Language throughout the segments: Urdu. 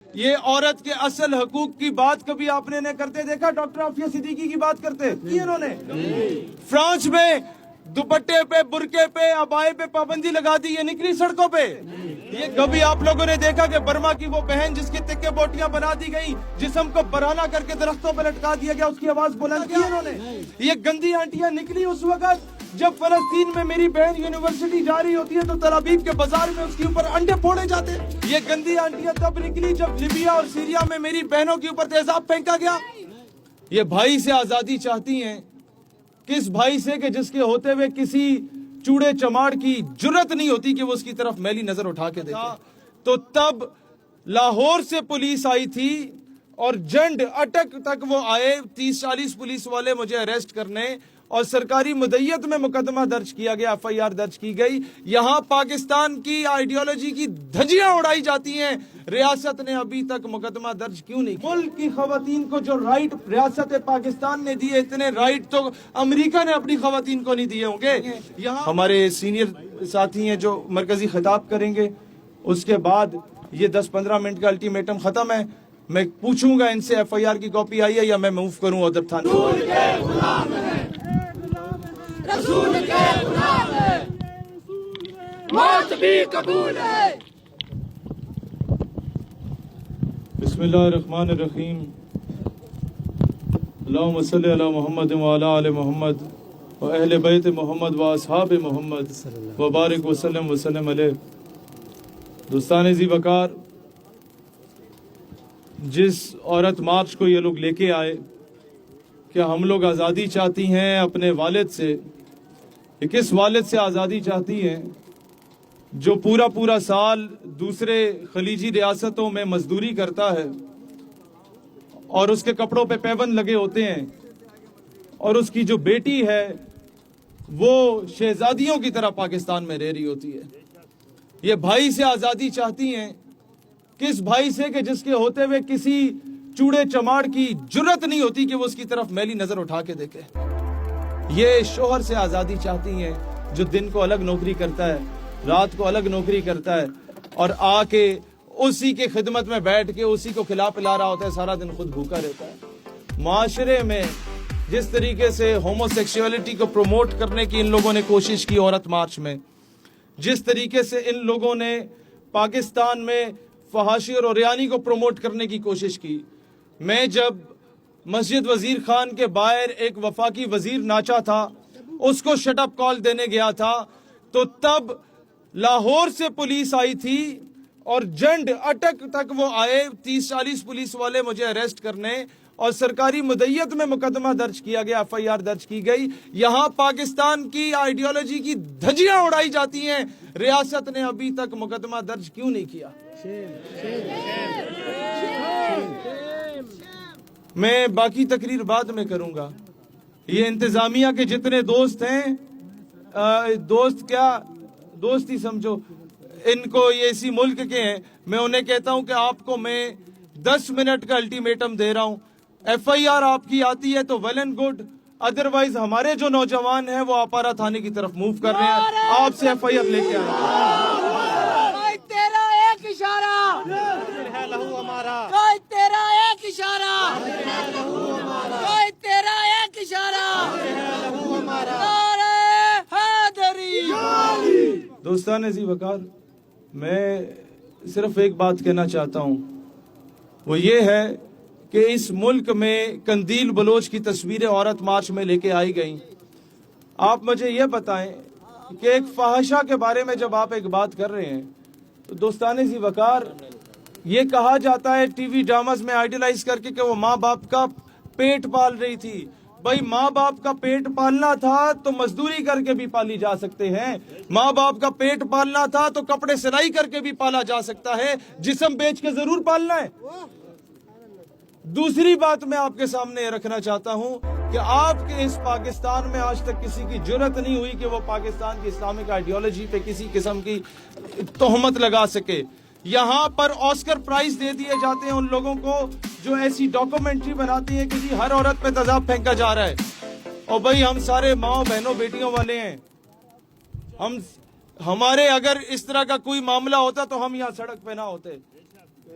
یہ عورت کے اصل حقوق کی بات کبھی آپ نے کرتے دیکھا؟ ڈاکٹر عافیہ صدیقی کی بات کرتے کی انہوں نے؟ فرانس میں دوپٹے پہ، برقعے پہ، عبائے پہ پابندی لگا دی، یہ نکلی سڑکوں پہ۔ یہ کبھی آپ لوگوں نے دیکھا کہ برما کی وہ بہن جس کی تکے بوٹیاں بنا دی گئی، جسم کو برہنہ کر کے درختوں پہ لٹکا دیا گیا، اس کی آواز بلند کی انہوں نے؟ یہ گندی آنٹیاں نکلی اس وقت جب فلسطین میں میری بہن یونیورسٹی جا رہی ہوتی ہے تو تل ابیب کے بازار میں اس کے اوپر انڈے پھوڑے جاتے۔ یہ گندی آنٹیاں تب نکلی جب لیبیا اور سیریا میں میری بہنوں کے اوپر تیزاب پھینکا گیا۔ یہ بھائی سے آزادی چاہتی ہیں، کس بھائی سے کہ جس کے ہوتے ہوئے کسی چوڑے چماڑ کی جرت نہیں ہوتی کہ وہ اس کی طرف میلی نظر اٹھا کے دیکھے۔ تو تب لاہور سے پولیس آئی تھی اور جنڈ اٹک تک وہ آئے، 30-40 پولیس والے مجھے اریسٹ کرنے، اور سرکاری مدعیت میں مقدمہ درج کیا گیا، FIR درج کی گئی۔ یہاں پاکستان کی آئیڈیالوجی کی دھجیاں اڑائی جاتی ہیں، ریاست نے ابھی تک مقدمہ درج کیوں نہیں کیا؟ ملک کی خواتین کو جو رائٹ ریاست پاکستان نے دیے، اتنے رائٹ تو امریکہ نے اپنی خواتین کو نہیں دیے ہوں گے۔ یہاں ہمارے سینئر ساتھی ہیں جو مرکزی خطاب کریں گے، اس کے بعد یہ 10-15 منٹ کا الٹیمیٹم ختم ہے۔ میں پوچھوں گا ان سے FIR کی کاپی آئی ہے یا میں موو کروں ادھر تھانے؟ رسول کے غلام ہے، موت بھی قبول ہے۔ بسم اللہ الرحمن الرحیم، اللہم صلی علی محمد وعلی آل محمد و اہل بیت محمد و اصحاب محمد وبارک وسلم علیہ۔ دوستان ذی وقار، جس عورت مارچ کو یہ لوگ لے کے آئے کہ ہم لوگ آزادی چاہتی ہیں اپنے والد سے، یہ کس والد سے آزادی چاہتی ہیں جو پورا سال دوسرے خلیجی ریاستوں میں مزدوری کرتا ہے اور اس کے کپڑوں پہ پیبند لگے ہوتے ہیں، اور اس کی جو بیٹی ہے وہ شہزادیوں کی طرح پاکستان میں رہ رہی ہوتی ہے؟ یہ بھائی سے آزادی چاہتی ہیں، کس بھائی سے کہ جس کے ہوتے ہوئے کسی چوڑے چماڑ کی جرت نہیں ہوتی کہ وہ اس کی طرف میلی نظر اٹھا کے دیکھے؟ یہ شوہر سے آزادی چاہتی ہیں جو دن کو الگ نوکری کرتا ہے، رات کو الگ نوکری کرتا ہے، اور آ کے اسی کے خدمت میں بیٹھ کے اسی کو کھلا پلا رہا ہوتا ہے، سارا دن خود بھوکا رہتا ہے۔ معاشرے میں جس طریقے سے ہومو سیکشولیٹی کو پروموٹ کرنے کی ان لوگوں نے کوشش کی عورت مارچ میں، جس طریقے سے ان لوگوں نے پاکستان میں فحاشی اور عریانی کو پروموٹ کرنے کی کوشش کی، میں جب مسجد وزیر خان کے باہر ایک وفاقی وزیر ناچا تھا، اس کو شٹ اپ کال دینے گیا تھا، تو تب لاہور سے پولیس آئی تھی اور جنڈ اٹک تک وہ آئے، 30-40 پولیس والے مجھے اریسٹ کرنے، اور سرکاری مدعیت میں مقدمہ درج کیا گیا، FIR درج کی گئی۔ یہاں پاکستان کی آئیڈیالوجی کی دھجیاں اڑائی جاتی ہیں، ریاست نے ابھی تک مقدمہ درج کیوں نہیں کیا؟ میں باقی تقریر بعد میں کروں گا۔ یہ انتظامیہ کے جتنے دوست ہیں، دوست ہی سمجھو، ان کو یہ اسی ملک کے ہیں، میں انہیں کہتا ہوں کہ آپ کو میں 10 منٹ کا الٹیمیٹم دے رہا ہوں۔ FIR آپ کی آتی ہے تو ویل اینڈ گڈ، ادروائز ہمارے جو نوجوان ہیں وہ آپارہ تھانے کی طرف موو کر رہے ہیں، آپ سے FIR لے کے آئیں گے۔ تیرا ایک اشارہ، کوئی تیرا ایک اشارہ، کوئی تیرا ایک اشارہ، نعرہ حیدری۔ دوستان ذی وقار، میں صرف ایک بات کہنا چاہتا ہوں، وہ یہ ہے کہ اس ملک میں قندیل بلوچ کی تصویریں عورت مارچ میں لے کے آئی گئیں۔ آپ مجھے یہ بتائیں کہ ایک فحاشہ کے بارے میں جب آپ ایک بات کر رہے ہیں تو دوستان ذی وقار، یہ کہا جاتا ہے ٹی وی ڈراماز میں آئیڈیلائز کر کے کہ وہ ماں باپ کا پیٹ پال رہی تھی۔ بھائی ماں باپ کا پیٹ پالنا تھا تو مزدوری کر کے بھی پالی جا سکتے ہیں، ماں باپ کا پیٹ پالنا تھا تو کپڑے سلائی کر کے بھی پالا جا سکتا ہے، جسم بیچ کے ضرور پالنا ہے۔ دوسری بات میں آپ کے سامنے رکھنا چاہتا ہوں کہ آپ کے اس پاکستان میں آج تک کسی کی جرت نہیں ہوئی کہ وہ پاکستان کی اسلامک آئیڈیالوجی پہ کسی قسم کی تہمت لگا سکے۔ یہاں پر آسکر پرائز دے دیے جاتے ہیں ان لوگوں کو جو ایسی ڈاکومنٹری بناتی ہیں کہ جی ہر عورت پہ تیزاب پھینکا جا رہا ہے، اور بھائی ہم سارے ماں بہنوں بیٹیوں والے ہیں، ہمارے اگر اس طرح کا کوئی معاملہ ہوتا تو ہم یہاں سڑک پہ نہ ہوتے۔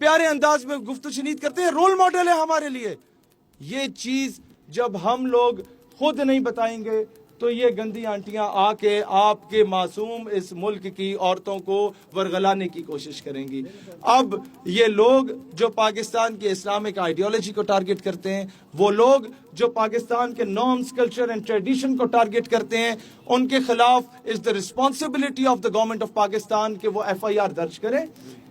پیارے انداز میں گفتگو شنید کرتے ہیں, رول ماڈل ہے ہمارے لیے. یہ چیز جب ہم لوگ خود نہیں بتائیں گے تو یہ گندی آنٹیاں آ کے آپ کے معصوم اس ملک کی عورتوں کو ورغلانے کی کوشش کریں گی. اب یہ لوگ جو پاکستان کی اسلامک آئیڈیالوجی کو ٹارگٹ کرتے ہیں, وہ لوگ جو پاکستان کے نارمز, کلچر اینڈ ٹریڈیشن کو ٹارگٹ کرتے ہیں, ان کے خلاف is the responsibility of the government of Pakistan کہ وہ ایف آئی آر درج کرے.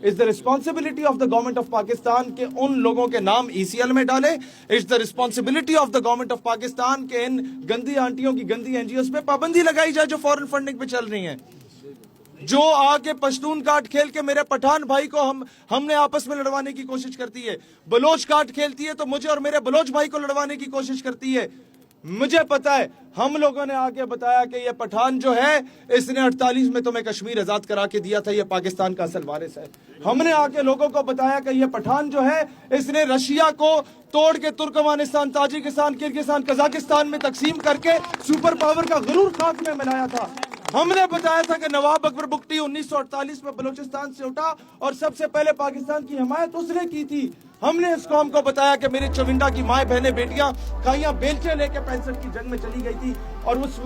Is the responsibility of the government of Pakistan کہ ان لوگوں کے نام ای سی ایل میں ڈالے. Is the responsibility of the government of Pakistan کہ ان گندی آنٹیوں کی گندی این جی اوز پہ پابندی لگائی جائے جو فورن فنڈنگ پہ چل رہی ہیں, جو آ کے پشتون کارڈ کھیل کے میرے پٹھان بھائی کو ہم نے آپس میں لڑوانے کی کوشش کرتی ہے. بلوچ کارڈ کھیلتی ہے تو مجھے اور میرے بلوچ بھائی کو لڑوانے کی کوشش کرتی ہے. مجھے پتا ہے ہم لوگوں نے آگے بتایا کہ یہ پٹھان جو ہے اس نے 48 میں تمہیں کشمیر آزاد کرا کے دیا تھا, یہ پاکستان کا اصل وارث ہے. ہم نے آ کے لوگوں کو بتایا کہ یہ پٹھان جو ہے اس نے رشیا کو توڑ کے ترکمانستان, تاجکستان, کرغزستان, قزاقستان میں تقسیم کر کے سپر پاور کا غرور خاک میں ملایا تھا. ہم نے بتایا تھا کہ نواب اکبر بگٹی 1948 میں بلوچستان سے اٹھا اور سب سے پہلے پاکستان کی حمایت اس نے کی تھی. ہم نے اس قوم کو بتایا کہ میری چونڈا کی مائیں بہنیں بیٹیاں کھائیاں بیلچے لے کے 65 کی جنگ میں چلی گئی تھی, اور اس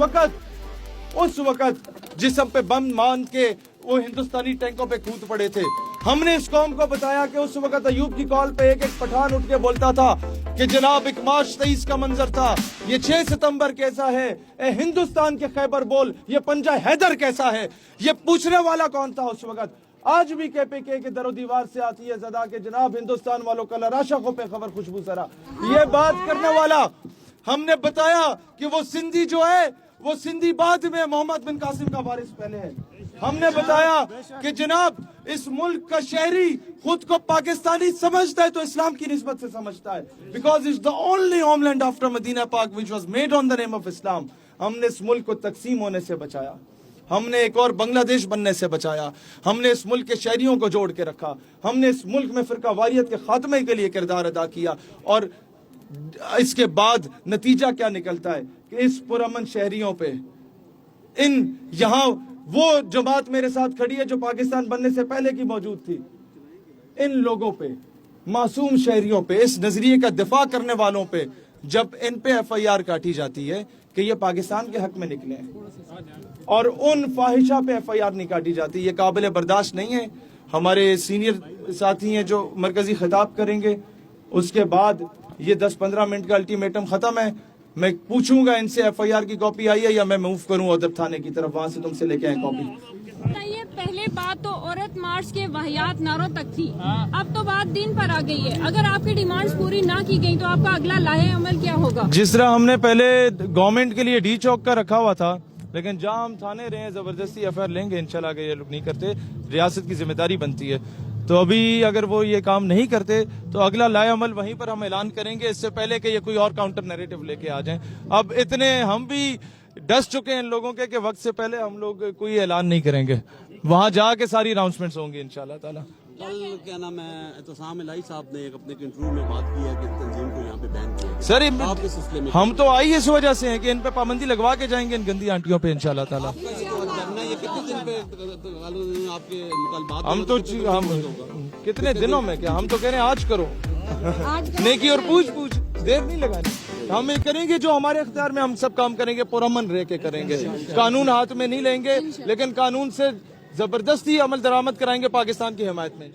وقت جسم پہ بم مان کے وہ ہندوستانی ٹینکوں پہ کود پڑے تھے. ہم نے اس قوم کو بتایا کہ اس وقت ایوب کی کال پہ ایک پٹھان اٹھ کے بولتا تھا کہ جناب ایک مارچ 23 کا منظر تھا, یہ 6 ستمبر کیسا ہے, اے ہندوستان کے خیبر بول یہ پنجہ حیدر کیسا ہے. یہ پوچھنے والا کون تھا اس وقت؟ آج بھی کے پی کے در و دیوار سے آتی ہے صدا کہ جناب ہندوستان والوں کا لراشا پہ خبر خوشبو سرا. یہ بات کرنے والا, ہم نے بتایا کہ وہ سندھی جو ہے وہ سندھی بعد میں, محمد بن قاسم کا وارث پہلے ہے. ہم نے بتایا کہ جناب اس ملک کا شہری خود کو پاکستانی سمجھتا ہے تو اسلام کی نسبت سے سمجھتا ہے, because it's the only homeland after Medina Park which was made on the name of Islam. ہم نے اس ملک کو تقسیم ہونے سے بچایا, ہم نے ایک اور بنگلہ دیش بننے سے بچایا, ہم نے اس ملک کے شہریوں کو جوڑ کے رکھا, ہم نے اس ملک میں فرقہ واریت کے خاتمے کے لیے کردار ادا کیا. اور اس کے بعد نتیجہ کیا نکلتا ہے کہ اس پرامن شہریوں پہ, یہاں وہ جماعت میرے ساتھ کھڑی ہے جو پاکستان بننے سے پہلے کی موجود تھی, ان لوگوں پہ, معصوم شہریوں پہ, اس نظریے کا دفاع کرنے والوں پہ جب ان پہ ایف آئی آر کاٹی جاتی ہے کہ یہ پاکستان کے حق میں نکلے ہیں اور ان فاحشہ پہ ایف آئی آر نہیں کاٹی جاتی, یہ قابل برداشت نہیں ہے. ہمارے سینئر ساتھی ہیں جو مرکزی خطاب کریں گے, اس کے بعد یہ 10-15 منٹ کا الٹیمیٹم ختم ہے. میں پوچھوں گا ان سے ایف آئی آر کی کاپی آئی ہے یا میں موو کروں ادب تھانے کی طرف, وہاں سے تم سے لے کے آئیں کاپی. یہ پہلے بات تو عورت مارچ کے واہیات نعروں تک تھی, اب تو بات دین پر آ گئی ہے. اگر آپ کی ڈیمانڈز پوری نہ کی گئی تو آپ کا اگلا لاہے عمل کیا ہوگا؟ جس طرح ہم نے پہلے گورنمنٹ کے لیے ڈی چوک کا رکھا ہوا تھا, لیکن جہاں ہم تھانے رہے ہیں زبردستی ایف آئی آر لیں گے انشاءاللہ, کہ یہ لوگ نہیں کرتے, ریاست کی ذمہ داری بنتی ہے. تو ابھی اگر وہ یہ کام نہیں کرتے تو اگلا لائے عمل وہیں پر ہم اعلان کریں گے, اس سے پہلے کہ یہ کوئی اور کاؤنٹر نیریٹو لے کے آ جائیں. اب اتنے ہم بھی ڈس چکے ہیں ان لوگوں کے کہ وقت سے پہلے ہم لوگ کوئی اعلان نہیں کریں گے, وہاں جا کے ساری اناؤنسمنٹس ہوں گی انشاءاللہ تعالی. کل کیا نام ہے اعتصام الہی صاحب نے ایک اپنے انٹرویو میں بات کی ہے کہ تنظیم کو یہاں پہ بین کیا سر, آپ اس سلسلے میں ہم تو آئی اس وجہ سے ہیں کہ ان پہ پابندی لگوا کے جائیں گے, ان گندی آنٹیوں پہ انشاءاللہ تعالی. یہ کتنے دن پہ آپ کے مطالبات ہم تو کتنے دنوں میں, کیا ہم تو کہہ رہے ہیں آج کرو, نیکی اور پوچھ دیر نہیں لگانی. ہم کریں گے جو ہمارے اختیار میں, ہم سب کام کریں گے پرامن رہ کے کریں گے, قانون ہاتھ میں نہیں لیں گے, لیکن قانون سے زبردستی عمل درآمد کرائیں گے پاکستان کی حمایت میں.